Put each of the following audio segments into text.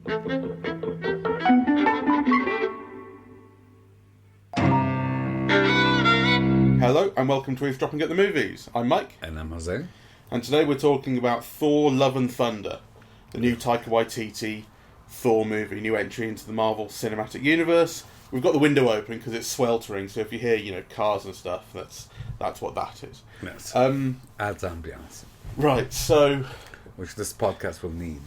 Hello and welcome to Eavesdropping at the Movies. I'm Mike. And I'm Jose. And today we're talking about Thor Love and Thunder, the new Taika Waititi Thor movie, new entry into the Marvel Cinematic Universe. We've got the window open because it's sweltering, so if you hear, cars and stuff, that's what that is. Yes. Adds ambience. Right, so... Which this podcast will need.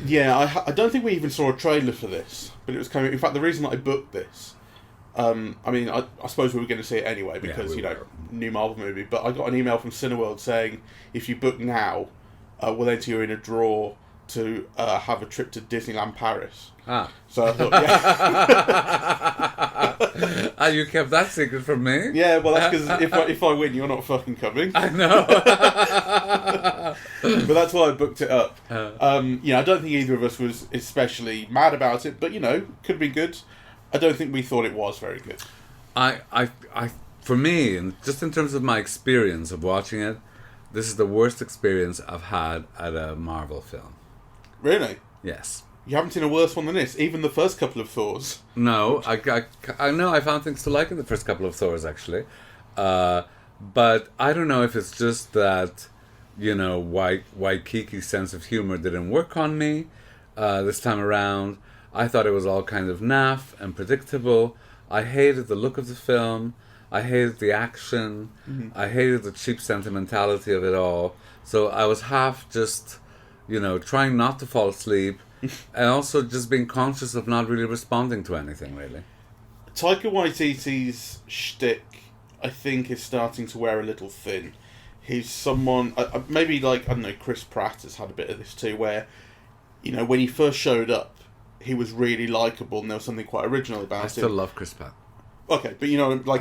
Yeah, I don't think we even saw a trailer for this, but it was coming... In fact, the reason that I booked this... I suppose we were going to see it anyway because, new Marvel movie, but I got an email from Cineworld saying, if you book now, we'll enter you in a draw to have a trip to Disneyland Paris. Ah. So I thought, yeah. And you kept that secret from me? Yeah, well, that's because if I win, you're not fucking coming. I know. But that's why I booked it up. I don't think either of us was especially mad about it, but, could have been good. I don't think we thought it was very good. For me, and just in terms of my experience of watching it, this is the worst experience I've had at a Marvel film. Really? Yes. You haven't seen a worse one than this, even the first couple of Thors. No, I know I found things to like in the first couple of Thors, actually. But I don't know if it's just that, Waikiki's sense of humor didn't work on me this time around. I thought it was all kind of naff and predictable. I hated the look of the film. I hated the action. Mm-hmm. I hated the cheap sentimentality of it all. So I was half just, trying not to fall asleep and also just being conscious of not really responding to anything, really. Taika Waititi's shtick, I think, is starting to wear a little thin. He's someone, maybe Chris Pratt has had a bit of this too, where, when he first showed up, he was really likeable and there was something quite original about him. I still love Chris Pratt. Okay, but I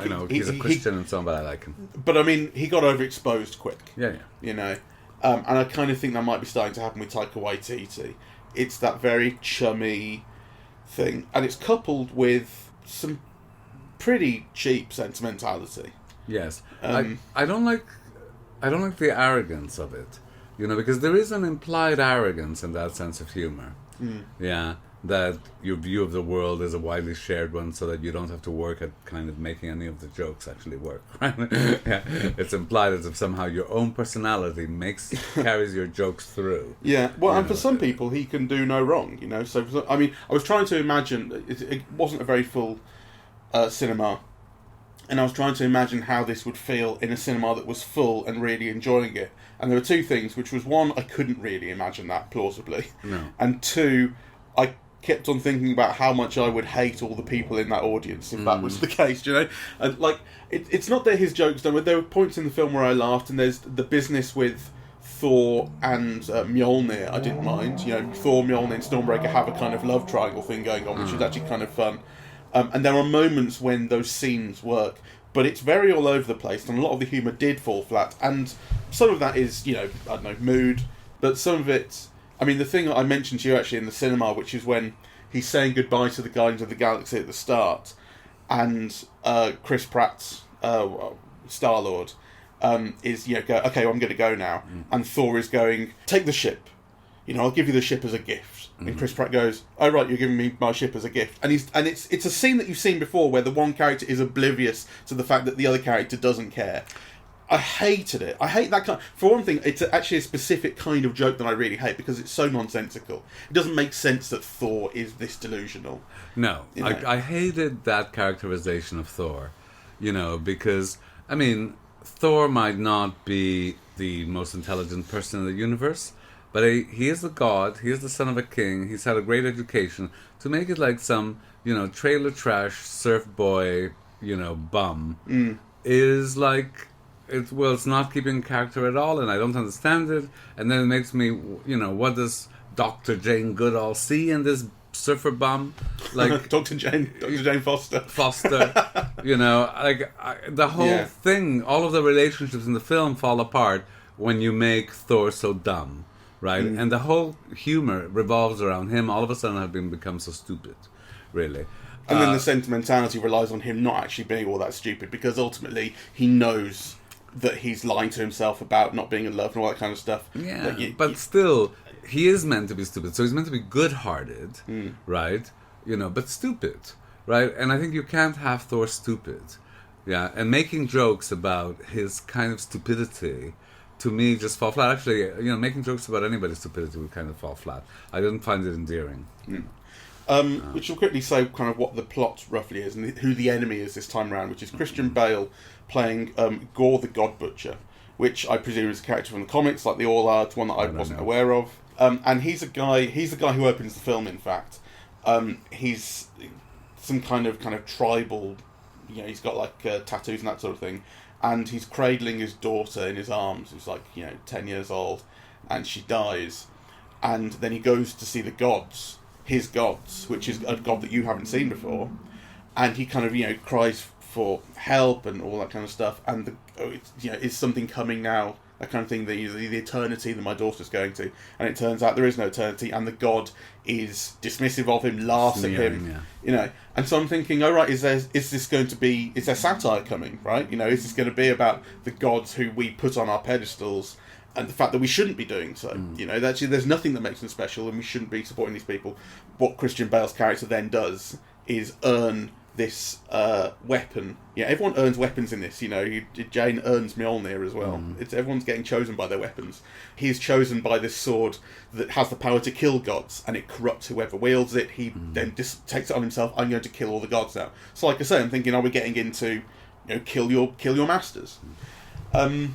know, he's a Christian and so on, but I like him. But he got overexposed quick. Yeah. And I kind of think that might be starting to happen with Taika Waititi. It's that very chummy thing, and it's coupled with some pretty cheap sentimentality. Yes, I don't like the arrogance of it, because there is an implied arrogance in that sense of humor. Mm. Yeah. That your view of the world is a widely shared one, so that you don't have to work at kind of making any of the jokes actually work. Right? Yeah. It's implied as if somehow your own personality carries your jokes through. Yeah, well, and for some people, he can do no wrong. So I was trying to imagine it wasn't a very full cinema, and I was trying to imagine how this would feel in a cinema that was full and really enjoying it. And there were two things, which was one, I couldn't really imagine that plausibly, and two, I kept on thinking about how much I would hate all the people in that audience if that was the case, And it's not that his jokes don't. There were points in the film where I laughed, and there's the business with Thor and Mjolnir. I didn't mind. Thor, Mjolnir, and Stormbreaker have a kind of love triangle thing going on, which is actually kind of fun. And there are moments when those scenes work, but it's very all over the place, and a lot of the humour did fall flat. And some of that is, mood, but some of it. The thing I mentioned to you actually in the cinema, which is when he's saying goodbye to the Guardians of the Galaxy at the start, and Chris Pratt's Star-Lord is, go, okay, well, I'm going to go now. And Thor is going, take the ship. I'll give you the ship as a gift. And Chris Pratt goes, oh, right, you're giving me my ship as a gift. And it's a scene that you've seen before where the one character is oblivious to the fact that the other character doesn't care. I hated it. I hate that kind. For one thing, it's actually a specific kind of joke that I really hate because it's so nonsensical. It doesn't make sense that Thor is this delusional. No, I hated that characterization of Thor. Because Thor might not be the most intelligent person in the universe, but he is a god. He is the son of a king. He's had a great education. To make it like some trailer trash surf boy bum is like. It's not keeping character at all, and I don't understand it. And then it makes me, what does Dr. Jane Goodall see in this surfer bum? Like Dr. Jane Foster. The whole thing, all of the relationships in the film fall apart when you make Thor so dumb, right? And the whole humor revolves around him. All of a sudden, have become so stupid, really. And then the sentimentality relies on him not actually being all that stupid, because ultimately he knows that he's lying to himself about not being in love and all that kind of stuff. Yeah, but still, he is meant to be stupid. So he's meant to be good-hearted, right? But stupid, right? And I think you can't have Thor stupid. Yeah, and making jokes about his kind of stupidity, to me, just fall flat. Actually, making jokes about anybody's stupidity would kind of fall flat. I didn't find it endearing. Which will quickly say kind of what the plot roughly is and who the enemy is this time around, which is Christian Bale playing Gorr the God Butcher, which I presume is a character from the comics, like they all are. It's one that I wasn't aware of. And he's the guy who opens the film, in fact. He's some kind of tribal, he's got like tattoos and that sort of thing. And he's cradling his daughter in his arms, who's like, 10 years old, and she dies. And then he goes to see the gods, his gods, which is a god that you haven't seen before. And he kind of, cries for help and all that kind of stuff. And, is something coming now? That kind of thing, the eternity that my daughter's going to. And it turns out there is no eternity, and the god is dismissive of him, laughs at him, And so I'm thinking, is there satire coming, right? Is this going to be about the gods who we put on our pedestals and the fact that we shouldn't be doing so? Actually, there's nothing that makes them special, and we shouldn't be supporting these people. What Christian Bale's character then does is earn this weapon. Everyone earns weapons in this. Jane earns Mjolnir as well. Everyone's getting chosen by their weapons. He's chosen by this sword that has the power to kill gods, and it corrupts whoever wields it. He then takes it on himself. I'm going to kill all the gods now. So, like I say, I'm thinking, are we getting into, kill your masters? It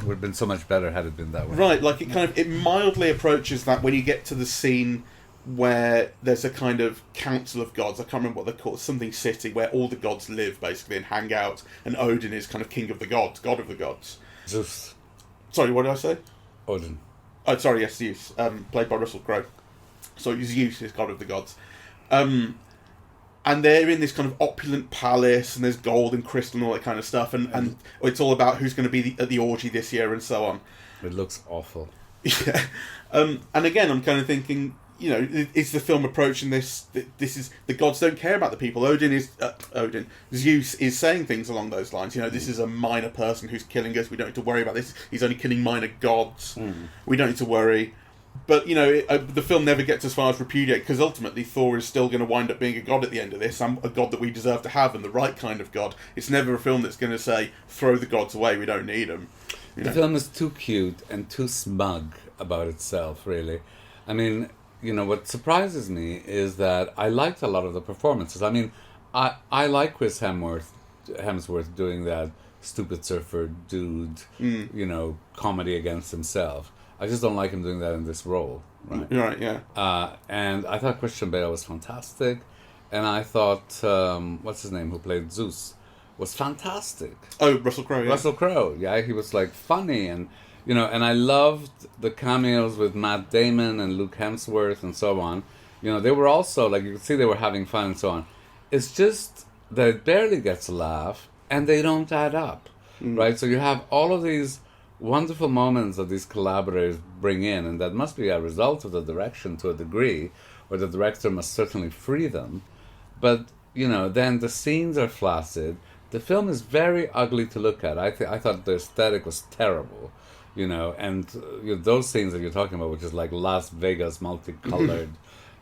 would have been so much better had it been that way. Right, like it mildly approaches that when you get to the scene where there's a kind of council of gods. I can't remember what they're called, something city, where all the gods live, basically, and hang out, and Odin is kind of king of the gods, god of the gods. Zeus. Sorry, what did I say? Odin. Oh, sorry, yes, Zeus, played by Russell Crowe. So Zeus is god of the gods. And they're in this kind of opulent palace, and there's gold and crystal and all that kind of stuff, and it's all about who's going to be at the orgy this year and so on. It looks awful. Yeah. And again, I'm kind of thinking, is the film approaching this? This is the gods don't care about the people. Zeus is saying things along those lines. This is a minor person who's killing us. We don't need to worry about this. He's only killing minor gods. We don't need to worry. But the film never gets as far as repudiate, because ultimately Thor is still going to wind up being a god at the end of this, and a god that we deserve to have, and the right kind of god. It's never a film that's going to say throw the gods away. We don't need them. The film is too cute and too smug about itself. Really, I mean. What surprises me is that I liked a lot of the performances. I mean, I like Chris Hemsworth doing that stupid surfer dude, comedy against himself. I just don't like him doing that in this role, right? Right, yeah. And I thought Christian Bale was fantastic, and I thought, what's his name, who played Zeus, was fantastic. Oh, Russell Crowe, yeah. Russell Crowe, yeah, he was funny and... and I loved the cameos with Matt Damon and Luke Hemsworth and so on. They were also, you could see they were having fun and so on. It's just that it barely gets a laugh, and they don't add up, right? So you have all of these wonderful moments that these collaborators bring in, and that must be a result of the direction to a degree, or the director must certainly free them. But, then the scenes are flaccid. The film is very ugly to look at. I thought the aesthetic was terrible. And those scenes that you're talking about, which is like Las Vegas multicolored,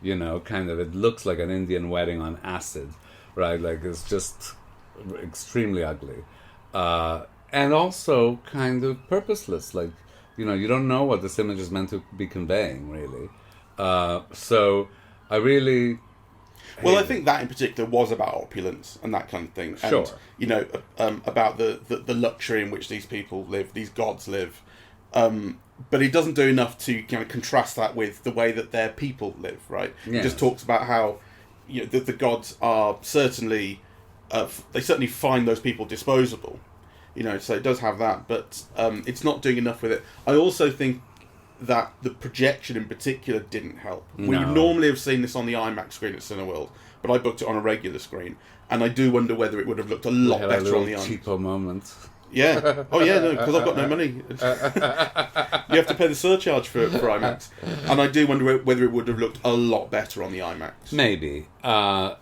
kind of, it looks like an Indian wedding on acid, right? It's just extremely ugly. And also kind of purposeless. You don't know what this image is meant to be conveying, really. So I really... Well, I think that in particular was about opulence and that kind of thing. And, sure. About the luxury in which these people live, these gods live. But he doesn't do enough to contrast that with the way that their people live, right? Yes. He just talks about how the gods are certainly they certainly find those people disposable, so it does have that, but it's not doing enough with it. I also think that the projection in particular didn't help. No. We would normally have seen this on the IMAX screen at Cineworld, but I booked it on a regular screen, and I do wonder whether it would have looked a lot better on the IMAX. Cheapo moment. Yeah. Oh, yeah, no, because I've got no money. You have to pay the surcharge for IMAX. And I do wonder whether it would have looked a lot better on the IMAX. Maybe. But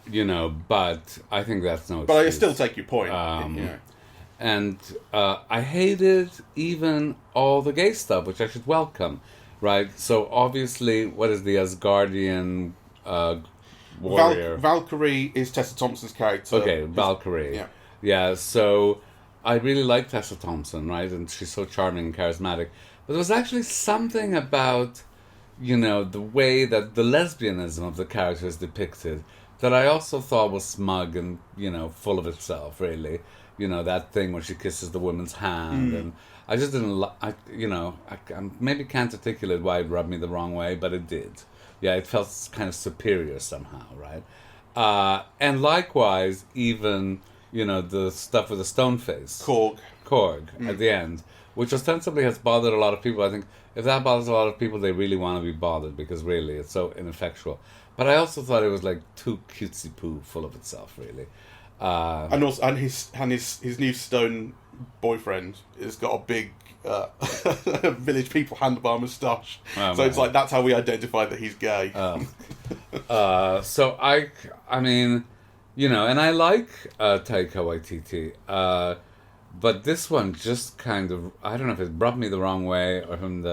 I think that's no excuse. But I still take your point. And I hated even all the gay stuff, which I should welcome. right? So obviously, what is the Asgardian warrior? Valkyrie is Tessa Thompson's character. Okay, Valkyrie. Yeah. Yeah, so I really like Tessa Thompson, right? And she's so charming and charismatic. But there was actually something about, the way that the lesbianism of the character is depicted that I also thought was smug and, full of itself, really. That thing where she kisses the woman's hand. And I just didn't I maybe can't articulate why it rubbed me the wrong way, but it did. Yeah, it felt kind of superior somehow, right? And likewise, even, the stuff with the stone face. Korg at the end, which ostensibly has bothered a lot of people. I think if that bothers a lot of people, they really want to be bothered because really it's so ineffectual. But I also thought it was like too cutesy poo, full of itself, really. And his new stone boyfriend has got a big Village People handlebar moustache. So it's like that's how we identify that he's gay. So I mean, and I like Taika Waititi, but this one just kind of, I don't know if it rubbed me the wrong way or I'm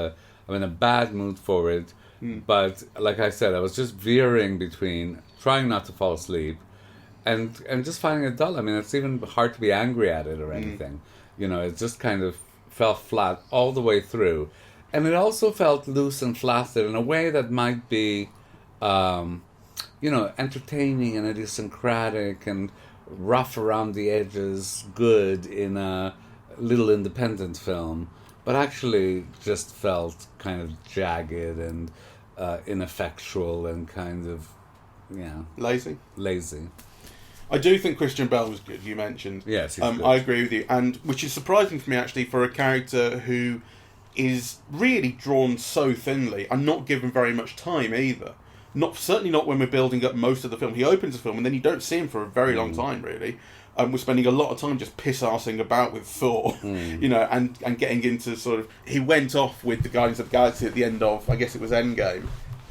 in a bad mood for it. But like I said, I was just veering between trying not to fall asleep and just finding it dull. I mean, it's even hard to be angry at it or anything. It just kind of fell flat all the way through. And it also felt loose and flaccid in a way that might be, entertaining and idiosyncratic and rough around the edges, good in a little independent film, but actually just felt kind of jagged and ineffectual and kind of, lazy. I do think Christian Bale was good, you mentioned. Yes, he's good. I agree with you, and which is surprising for me, actually, for a character who is really drawn so thinly and not given very much time either. Certainly not when we're building up most of the film. He opens the film and then you don't see him for a very long time, really. We're spending a lot of time just piss-arsing about with Thor, and getting into sort of... He went off with the Guardians of the Galaxy at the end of, I guess it was Endgame.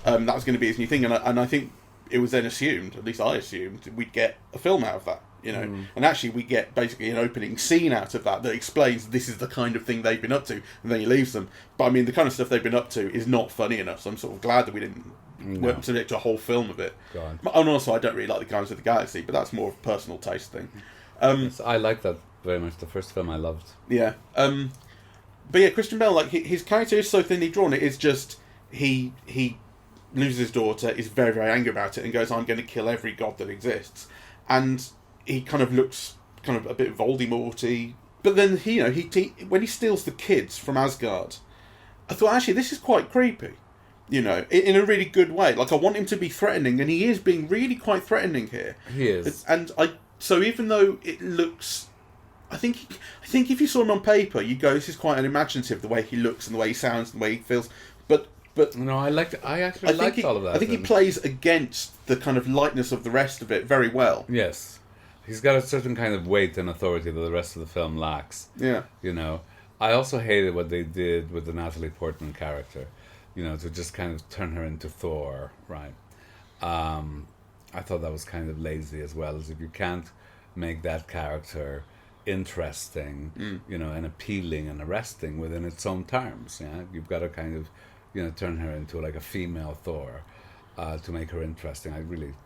That was going to be his new thing, and I think it was then assumed, at least I assumed, we'd get a film out of that, And actually we get basically an opening scene out of that explains this is the kind of thing they've been up to, and then he leaves them. But I mean, the kind of stuff they've been up to is not funny enough, so I'm sort of glad that we weren't subject to a whole film of it. God. And also, I don't really like the Guardians of the Galaxy, but that's more of a personal taste thing. Yes, I like that very much. The first film I loved. Yeah. But yeah, Christian Bale, like his character is so thinly drawn. It is just he loses his daughter, is very, very angry about it, and goes, "I'm going to kill every god that exists." And he kind of looks kind of a bit Voldemort-y. But then he when he steals the kids from Asgard, I thought actually this is quite creepy. In a really good way. Like I want him to be threatening, and he is being really quite threatening here. He is. So even though it looks, I think if you saw him on paper, you'd go, this is quite unimaginative, the way he looks and the way he sounds and the way he feels. But no, I actually liked all of that. I think he plays against the kind of lightness of the rest of it very well. Yes. He's got a certain kind of weight and authority that the rest of the film lacks. Yeah. I also hated what they did with the Natalie Portman character. To just kind of turn her into Thor, right? I thought that was kind of lazy as well, as if you can't make that character interesting, and appealing and arresting within its own terms. Yeah, you've got to kind of, turn her into like a female Thor to make her interesting.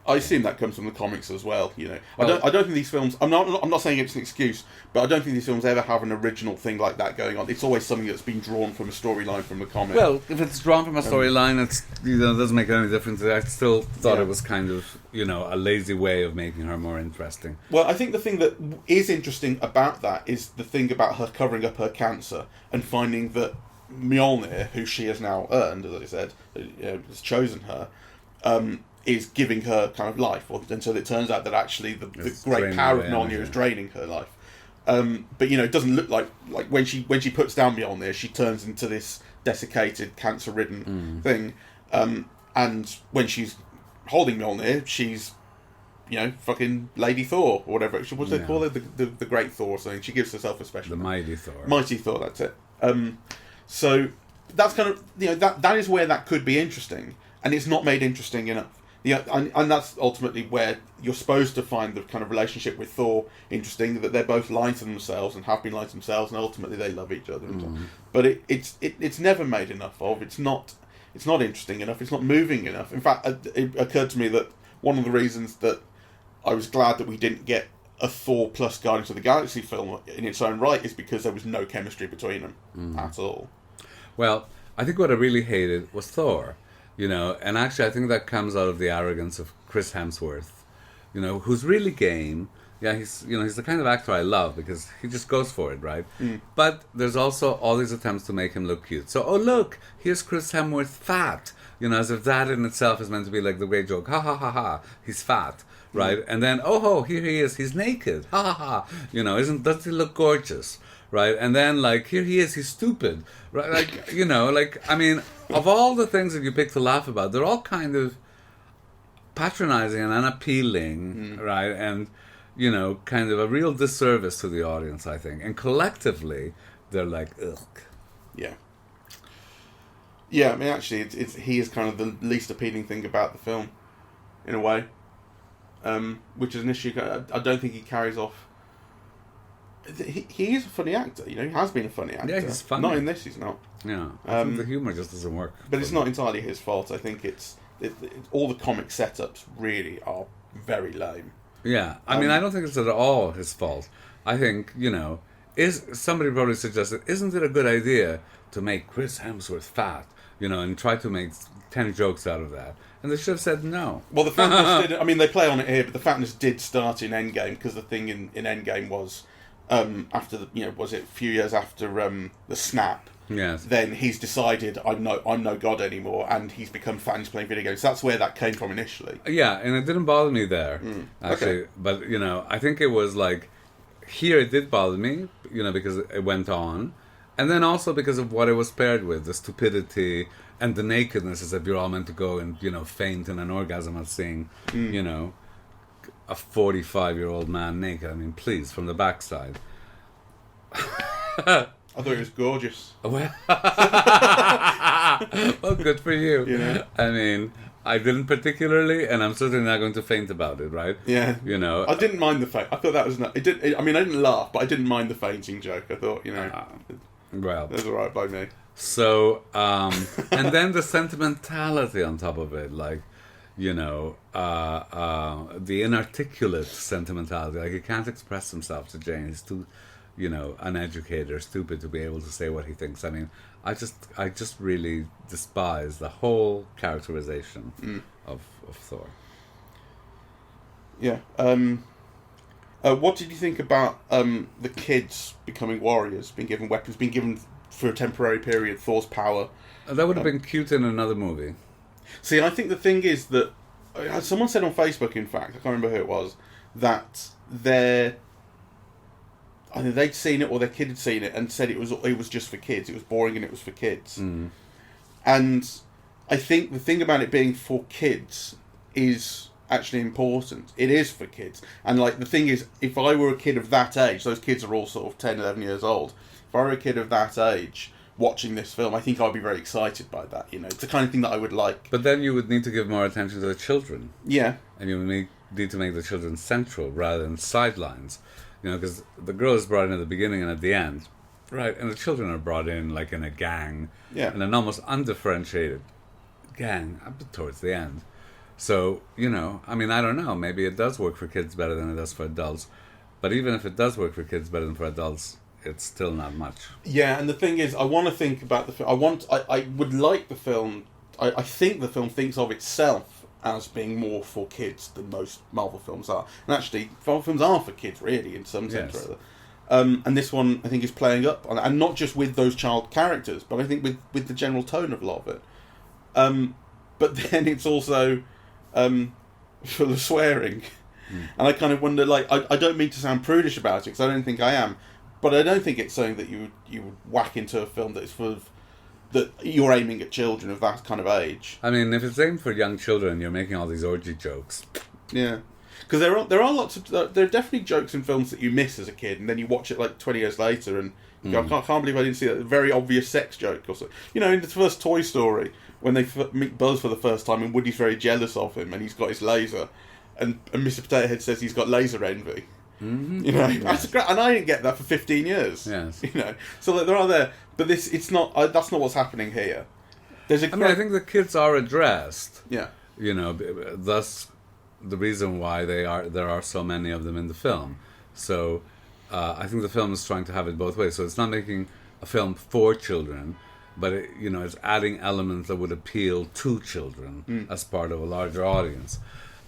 I assume that comes from the comics as well. I don't think these films. I'm not saying it's an excuse, but I don't think these films ever have an original thing like that going on. It's always something that's been drawn from a storyline from the comic. Well, if it's drawn from a storyline, it's it doesn't make any difference. I still thought it was kind of a lazy way of making her more interesting. Well, I think the thing that is interesting about that is the thing about her covering up her cancer and finding that Mjolnir, who she has now earned, as I said, has chosen her. Is giving her kind of life, until it turns out that actually the great power of Mjolnir is draining her life. But it doesn't look like when she puts down Mjolnir, she turns into this desiccated, cancer-ridden thing. And when she's holding Mjolnir, she's fucking Lady Thor or whatever. What do they call her? The Great Thor or something. She gives herself a special. The Mighty Thor. Mighty Thor. That's it. So that's kind of that is where that could be interesting. And it's not made interesting enough. And that's ultimately where you're supposed to find the kind of relationship with Thor interesting, that they're both lying to themselves and have been lying to themselves, and ultimately they love each other. But it's never made enough of. It's not. it's not interesting enough. It's not moving enough. In fact, it occurred to me that one of the reasons that I was glad that we didn't get a Thor plus Guardians of the Galaxy film in its own right is because there was no chemistry between them at all. Well, I think what I really hated was Thor, and actually I think that comes out of the arrogance of Chris Hemsworth, who's really game. Yeah, he's the kind of actor I love because he just goes for it, right? But there's also all these attempts to make him look cute. So, oh look, here's Chris Hemsworth fat, as if that in itself is meant to be like the great joke. Ha ha ha ha, he's fat, right? And then, oh, here he is, he's naked. Ha ha ha, doesn't he look gorgeous, right? And then here he is, he's stupid, right? Of all the things that you pick to laugh about, they're all kind of patronizing and unappealing, right? And kind of a real disservice to the audience, I think. And collectively, they're like, ugh. Yeah. Yeah, actually, he is kind of the least appealing thing about the film, in a way. Which is an issue. I don't think he carries off. He is a funny actor, he has been a funny actor. Yeah, he's funny. Not in this, he's not. Yeah, I think the humour just doesn't work. But it's not entirely his fault. I think all the comic setups really are very lame. Yeah, I don't think it's at all his fault. I think, is somebody probably suggested, isn't it a good idea to make Chris Hemsworth fat, and try to make 10 jokes out of that? And they should have said no. Well, the fatness did, they play on it here, but the fatness did start in Endgame, because the thing in Endgame was, after was it a few years after the snap? Yes. Then he's decided I'm no god anymore, and he's become fat and he's playing video games. That's where that came from initially. Yeah, and it didn't bother me there, actually. Okay. But I think it was here it did bother me, because it went on, and then also because of what it was paired with, the stupidity and the nakedness, as if you're all meant to go and faint in an orgasm at seeing a 45-year-old man naked. Please, from the backside. I thought it was gorgeous. Well, good for you. I didn't particularly, and I'm certainly not going to faint about it, right? Yeah. I didn't mind the faint. I thought that was not. I didn't laugh, but I didn't mind the fainting joke. I thought, well, it was all right by me. So, and then the sentimentality on top of it, the inarticulate sentimentality. He can't express himself to Jane. He's too, uneducated or stupid to be able to say what he thinks. I just really despise the whole characterization of Thor. Yeah. What did you think about the kids becoming warriors, being given weapons, being given for a temporary period Thor's power? That would have been cute in another movie. See, I think the thing is that someone said on Facebook, in fact, I can't remember who it was, that either they'd seen it or their kid had seen it and said it was just for kids. It was boring and it was for kids. And I think the thing about it being for kids is actually important. It is for kids. And the thing is, if I were a kid of that age, those kids are all sort of 10, 11 years old. If I were a kid of that age watching this film, I think I'd be very excited by that. It's the kind of thing that I would like. But then you would need to give more attention to the children. Yeah. And you would need to make the children central rather than sidelines. Because the girl is brought in at the beginning and at the end, right? And the children are brought in in a gang, in an almost undifferentiated gang up towards the end. So, I don't know. Maybe it does work for kids better than it does for adults. But even if it does work for kids better than for adults, it's still not much. Yeah, and the thing is, I want to think about the film. I would like the film. I think the film thinks of itself as being more for kids than most Marvel films are. And actually, Marvel films are for kids, really, in some sense or other. And this one, I think, is playing up on that. And not just with those child characters, but I think with the general tone of a lot of it. But then it's also full of swearing. And I kind of wonder, I don't mean to sound prudish about it, because I don't think I am, but I don't think it's something that you would whack into a film that is full of that you're aiming at children of that kind of age. If it's aimed for young children, you're making all these orgy jokes. Yeah, because there are lots of there are definitely jokes in films that you miss as a kid, and then you watch it 20 years later, and you go, I can't believe I didn't see that very obvious sex joke. Or so. In the first Toy Story, when they meet Buzz for the first time, and Woody's very jealous of him, and he's got his laser, and Mr. Potato Head says he's got laser envy. Mm-hmm. That's great, and I didn't get that for 15 years. Yes. So there are there, but it's not. That's not what's happening here. There's a I mean, I think the kids are addressed. Yeah. You know, thus the reason why there are so many of them in the film. So I think the film is trying to have it both ways. So it's not making a film for children, but it's adding elements that would appeal to children as part of a larger audience.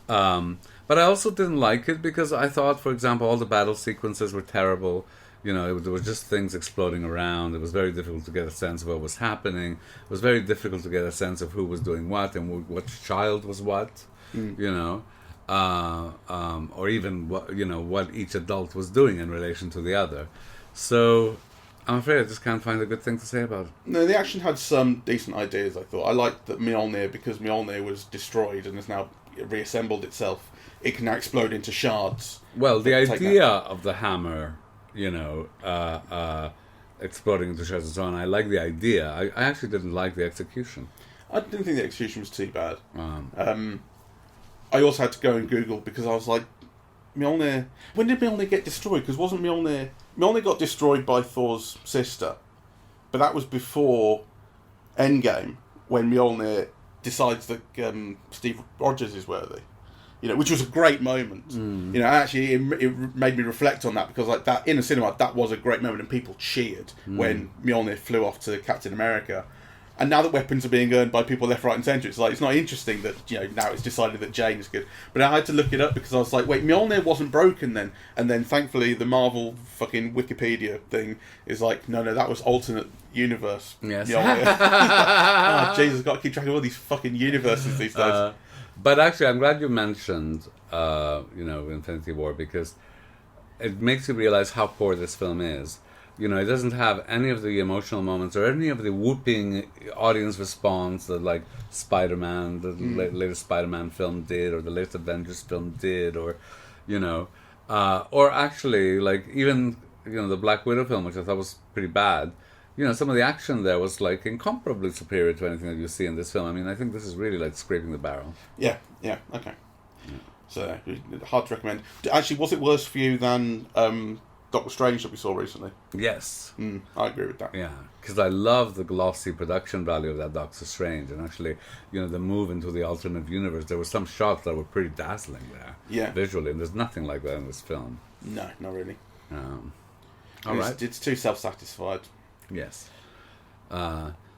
But I also didn't like it because I thought, for example, all the battle sequences were terrible. There was just things exploding around. It was very difficult to get a sense of what was happening. It was very difficult to get a sense of who was doing what and what child was what. Or even what each adult was doing in relation to the other. So I'm afraid I just can't find a good thing to say about it. No, the action had some decent ideas, I thought. I liked that Mjolnir, because Mjolnir was destroyed and has now reassembled itself, it can now explode into shards. Well, the idea of the hammer, exploding into shards and so on, I like the idea. I actually didn't like the execution. I didn't think the execution was too bad. I also had to go and Google because I was like, Mjolnir... When did Mjolnir get destroyed? Because wasn't Mjolnir... Mjolnir got destroyed by Thor's sister. But that was before Endgame, when Mjolnir decides that Steve Rogers is worthy. Which was a great moment. Actually, it made me reflect on that because, like, that in the cinema, that was a great moment, and people cheered when Mjolnir flew off to Captain America. And now that weapons are being earned by people left, right, and centre, it's like it's not interesting that now it's decided that Jane is good. But I had to look it up because I was like, wait, Mjolnir wasn't broken then. And then thankfully the Marvel fucking Wikipedia thing is like, no, that was alternate universe. Yes. Oh, Jesus, I've got to keep track of all these fucking universes these days. But actually, I'm glad you mentioned, Infinity War, because it makes you realize how poor this film is. It doesn't have any of the emotional moments or any of the whooping audience response that, like, Spider-Man, the latest Spider-Man film did, or the latest Avengers film did, or actually, like, even, the Black Widow film, which I thought was pretty bad. Some of the action there was, like, incomparably superior to anything that you see in this film. I mean, I think this is really, like, scraping the barrel. Yeah, okay. Yeah. So, hard to recommend. Actually, was it worse for you than Doctor Strange that we saw recently? Yes. I agree with that. Yeah, because I love the glossy production value of that Doctor Strange. And actually, the move into the alternate universe, there were some shots that were pretty dazzling there. Yeah. Visually, and there's nothing like that in this film. No, not really. All right. It's too self-satisfied. Yes.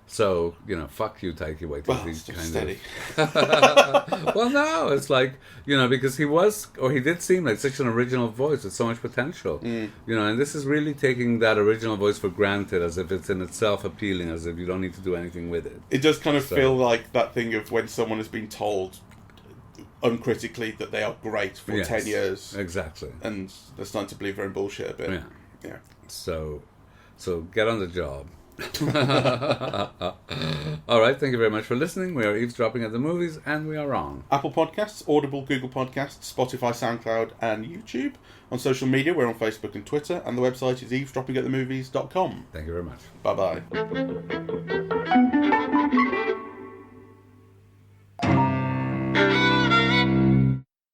So, fuck you, Taika Waititi. Well, it's just steady. Well, no, it's like, because he did seem like such an original voice with so much potential. And this is really taking that original voice for granted, as if it's in itself appealing, as if you don't need to do anything with it. It does kind of feel like that thing of when someone has been told uncritically that they are great for 10 years. Exactly. And they're starting to believe they're in bullshit a bit. Yeah. So get on the job. All right, thank you very much for listening. We are eavesdropping at the movies, and we are wrong. Apple Podcasts, Audible, Google Podcasts, Spotify, SoundCloud, and YouTube. On social media, we're on Facebook and Twitter, and the website is eavesdroppingatthemovies.com. Thank you very much. Bye-bye.